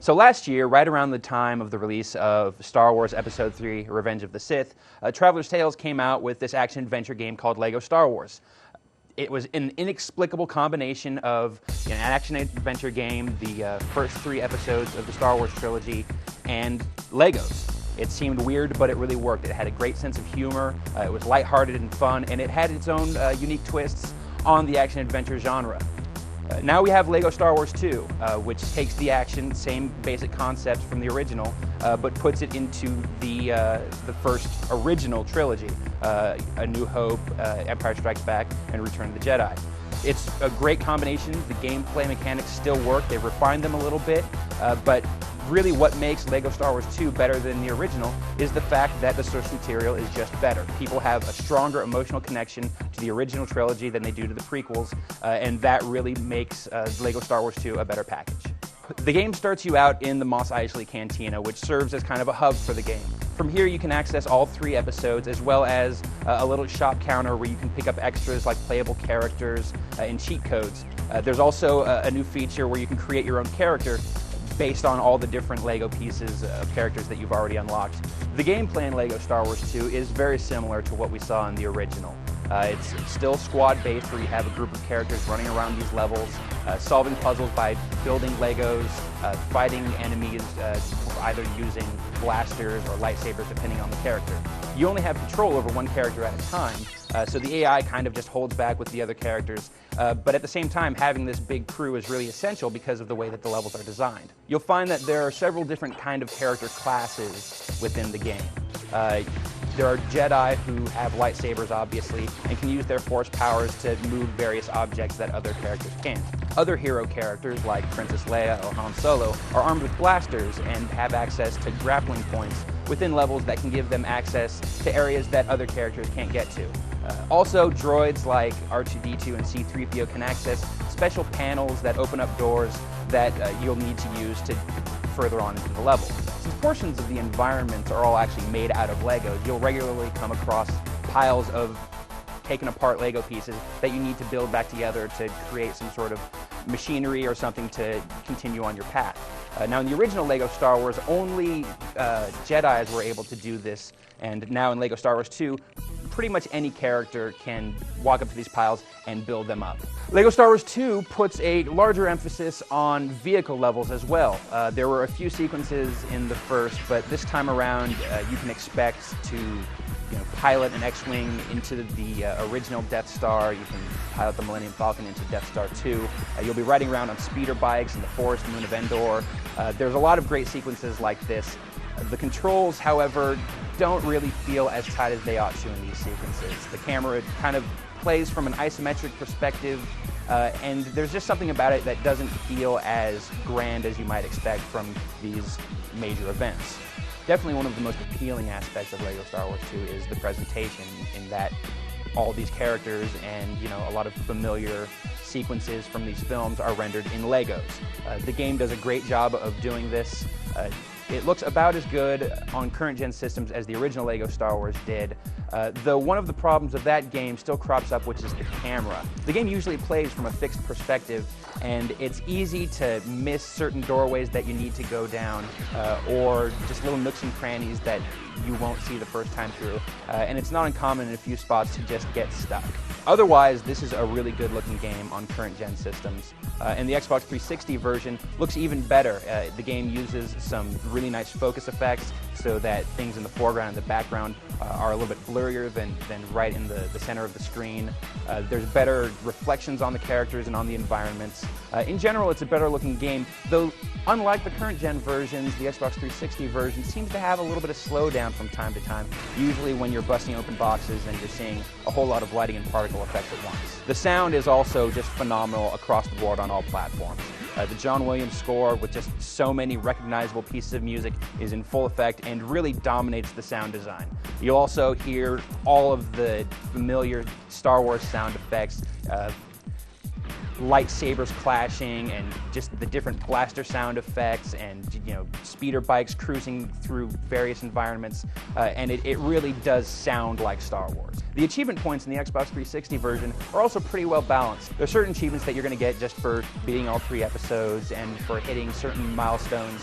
So last year, right around the time of the release of Star Wars Episode 3, Revenge of the Sith, Traveler's Tales came out with this action-adventure game called LEGO Star Wars. It was an inexplicable combination of an action-adventure game, the first 3 episodes of the Star Wars trilogy, and Legos. It seemed weird, but it really worked. It had a great sense of humor, it was lighthearted and fun, and it had its own unique twists on the action-adventure genre. Now we have LEGO Star Wars 2, which takes the action, same basic concepts from the original, but puts it into the first original trilogy, A New Hope, Empire Strikes Back, and Return of the Jedi. It's a great combination. The gameplay mechanics still work. They've refined them a little bit, but really what makes LEGO Star Wars 2 better than the original is the fact that the source material is just better. People have a stronger emotional connection to the original trilogy than they do to the prequels, and that really makes LEGO Star Wars 2 a better package. The game starts you out in the Mos Eisley Cantina, which serves as kind of a hub for the game. From here you can access all 3 episodes, as well as a little shop counter where you can pick up extras like playable characters and cheat codes. There's also a new feature where you can create your own character based on all the different LEGO pieces of characters that you've already unlocked. The gameplay in LEGO Star Wars 2 is very similar to what we saw in the original. It's still squad-based, where you have a group of characters running around these levels, solving puzzles by building Legos, fighting enemies either using blasters or lightsabers depending on the character. You only have control over one character at a time, so the AI kind of just holds back with the other characters, but at the same time having this big crew is really essential because of the way that the levels are designed. You'll find that there are several different kind of character classes within the game. There are Jedi who have lightsabers, obviously, and can use their force powers to move various objects that other characters can't. Other hero characters, like Princess Leia or Han Solo, are armed with blasters and have access to grappling points within levels that can give them access to areas that other characters can't get to. Also, droids like R2-D2 and C-3PO can access special panels that open up doors that you'll need to use to further on into the level. Since portions of the environment are all actually made out of Legos, you'll regularly come across piles of taken apart Lego pieces that you need to build back together to create some sort of machinery or something to continue on your path. Now in the original LEGO Star Wars, only Jedis were able to do this, and now in LEGO Star Wars 2, pretty much any character can walk up to these piles and build them up. LEGO Star Wars 2 puts a larger emphasis on vehicle levels as well. There were a few sequences in the first, but this time around you can expect to pilot an X-Wing into the original Death Star. You can pilot the Millennium Falcon into Death Star 2. You'll be riding around on speeder bikes in the forest moon of Endor. There's a lot of great sequences like this. The controls, however, don't really feel as tight as they ought to in these sequences. The camera kind of plays from an isometric perspective, and there's just something about it that doesn't feel as grand as you might expect from these major events. Definitely one of the most appealing aspects of LEGO Star Wars 2 is the presentation, in that all these characters and a lot of familiar sequences from these films are rendered in Legos. The game does a great job of doing this. It looks about as good on current gen systems as the original LEGO Star Wars did, though one of the problems of that game still crops up, which is the camera. The game usually plays from a fixed perspective, and it's easy to miss certain doorways that you need to go down, or just little nooks and crannies that you won't see the first time through, and it's not uncommon in a few spots to just get stuck. Otherwise, this is a really good looking game on current gen systems, and the Xbox 360 version looks even better. The game uses some really nice focus effects so that things in the foreground and the background are a little bit blurrier than right in the center of the screen. There's better reflections on the characters and on the environments. In general, it's a better looking game, though unlike the current gen versions, the Xbox 360 version seems to have a little bit of slowdown from time to time, usually when you're busting open boxes and you're seeing a whole lot of lighting and particle effects at once. The sound is also just phenomenal across the board on all platforms. The John Williams score, with just so many recognizable pieces of music, is in full effect and really dominates the sound design. You'll also hear all of the familiar Star Wars sound effects. lightsabers clashing and just the different blaster sound effects and speeder bikes cruising through various environments, and it really does sound like Star Wars. The achievement points in the Xbox 360 version are also pretty well balanced. There are certain achievements that you're going to get just for beating all 3 episodes and for hitting certain milestones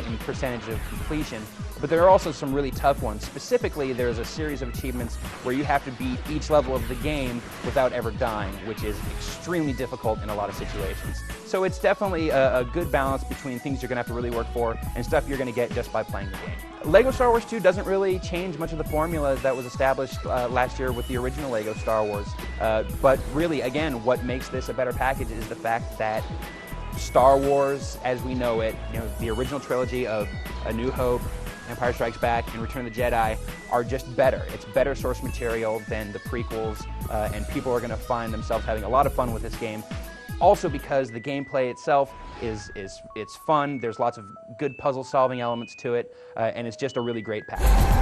in percentage of completion. But there are also some really tough ones. Specifically, there's a series of achievements where you have to beat each level of the game without ever dying, which is extremely difficult in a lot of situations. So it's definitely a good balance between things you're going to have to really work for and stuff you're going to get just by playing the game. LEGO Star Wars 2 doesn't really change much of the formula that was established last year with the original LEGO Star Wars. But really, again, what makes this a better package is the fact that Star Wars, as we know it, the original trilogy of A New Hope, Empire Strikes Back, and Return of the Jedi are just better. It's better source material than the prequels, and people are going to find themselves having a lot of fun with this game. Also because the gameplay itself it's fun. There's lots of good puzzle solving elements to it, and it's just a really great package.